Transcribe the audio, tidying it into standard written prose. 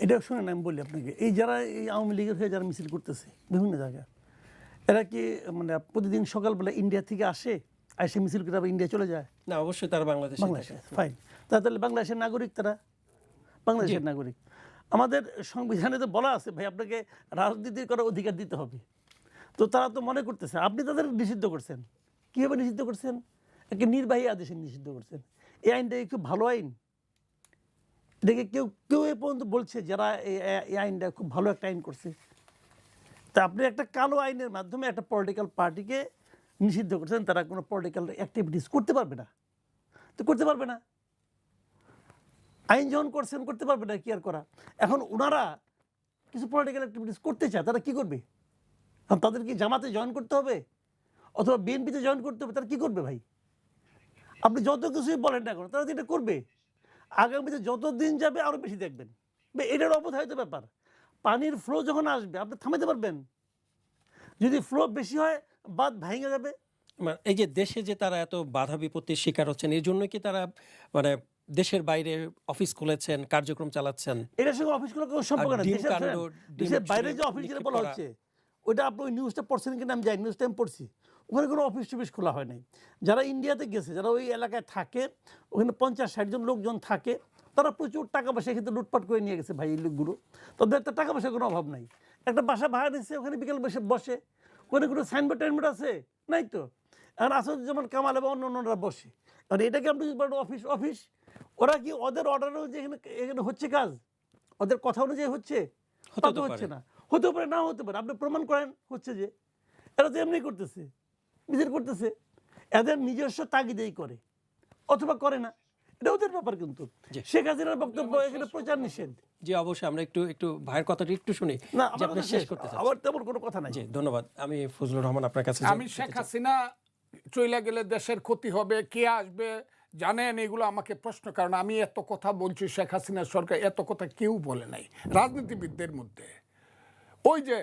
এটা শুনেন আমি বলি আপনাকে, এই যারা এই আওয়ামী লীগের হয়ে যারা মিছিল করতেছে বিভিন্ন জায়গায়, এরা কি মানে প্রতিদিন সকালবেলা ইন্ডিয়া থেকে আসে মিছিল করে আবার ইন্ডিয়া চলে যায়? না, অবশ্যই তারা বাংলাদেশে বাংলাদেশে ফাইন, তাহলে বাংলাদেশের নাগরিক, তারা বাংলাদেশের নাগরিক। আমাদের সংবিধানে তো বলা আছে ভাই আপনাকে রাজনীতি করার অধিকার দিতে হবে। তো তারা তো মনে করতেছে আপনি তাদের নিষিদ্ধ করছেন। কীভাবে নিষিদ্ধ করছেন? একটা নির্বাহী আদেশে নিষিদ্ধ করছেন। এই আইনটা খুব ভালো আইন, এটাকে কেউ কেউ এ পর্যন্ত বলছে যারা এই আইনটা খুব ভালো একটা আইন করছে। তা আপনি একটা কালো আইনের মাধ্যমে একটা পলিটিক্যাল পার্টিকে নিষিদ্ধ করছেন, তারা কোনো পলিটিক্যাল অ্যাক্টিভিটিস করতে পারবে না। তো করতে পারবে না, আইন যখন করছেন করতে পারবে না, কি আর করা। এখন ওনারা কিছু পলিটিক্যাল অ্যাক্টিভিটিস করতে চায়, তারা কি করবে? কারণ তাদের কি জামাতে জয়েন করতে হবে অথবা বিএনপিতে জয়েন করতে হবে? তারা কি করবে ভাই? আপনি যত কিছুই বলেন না কেন, তারা তো এটা করবে। আগামীতে যত দিন যাবে আরও বেশি দেখবেন। এটার অবধারিত ব্যাপার। পানির ফ্লো যখন আসবে আপনি থামাতে পারবেন? যদি ফ্লো বেশি হয় বাঁধ ভেঙে যাবে। এই যে দেশে যে তারা এত বাধা বিপত্তির শিকার হচ্ছেন, এর জন্য কি তারা মানে দেশের বাইরে অফিস খুলেছেন, কার্যক্রম চালাচ্ছেন? এটার সঙ্গে অফিসগুলো কোনো সম্পর্ক নেই। দেশের বাইরে যে অফিস যেটা বলা হচ্ছে ওইটা আপনি ওই নিউজটা পড়ছেন কিনা আমি যাই, নিউজটা আমি পড়ছি। ওখানে কোনো অফিস টফিস খোলা হয় নাই। যারা ইন্ডিয়াতে গেছে, যারা ওই এলাকায় থাকে, ওখানে 50-60 জন লোকজন থাকে, তারা প্রচুর টাকা পয়সা কিন্তু লুটপাট করে নিয়ে গেছে ভাই এই লোকগুলো। তাদের একটা টাকা পয়সার কোনো অভাব নাই। একটা বাসা ভাড়া নিচ্ছে, ওখানে বিকেল বসে। ওখানে কোনো সাইনবোর্ড টাইনবোর্ড আছে নাই তো। এখন আসাদুজ্জামান কামাল এবং অন্যরা বসে। কারণ এটাকে আপনি অফিস অফিস ওরা কি ওদের অর্ডারেও যে এখানে হচ্ছে কাজ, ওদের কথা অনুযায়ী হচ্ছে? হচ্ছে না, হতে পারে না হতে পারে, আপনি প্রমাণ করেন হচ্ছে যে। এরা তো এমনি করতেছে, মিছিল করতেছে, এদের নিজস্ব তাগিদেই করে অথবা করে না, এটা ওদের ব্যাপার। কিন্তু শেখ হাসিনার বক্তব্য এখানে প্রচার নিষেধ। জি অবশ্যই, আমরা একটু ভাইয়ের কথাটা একটু শুনি। না আপনি শেষ করতে চাচ্ছেন? আবার তেমন কোনো কথা নাই। জি ধন্যবাদ। আমি ফজলুর রহমান আপনার কাছে। আমি শেখ হাসিনা চলে গেলে দেশের ক্ষতি হবে, কে আসবে জানেন, এগুলো আমাকে প্রশ্ন। কারণ আমি এত কথা বলছি, শেখ হাসিনার সরকার এত কথা কেউ বলে নাই রাজনীতিবিদদের মধ্যে। ওই যে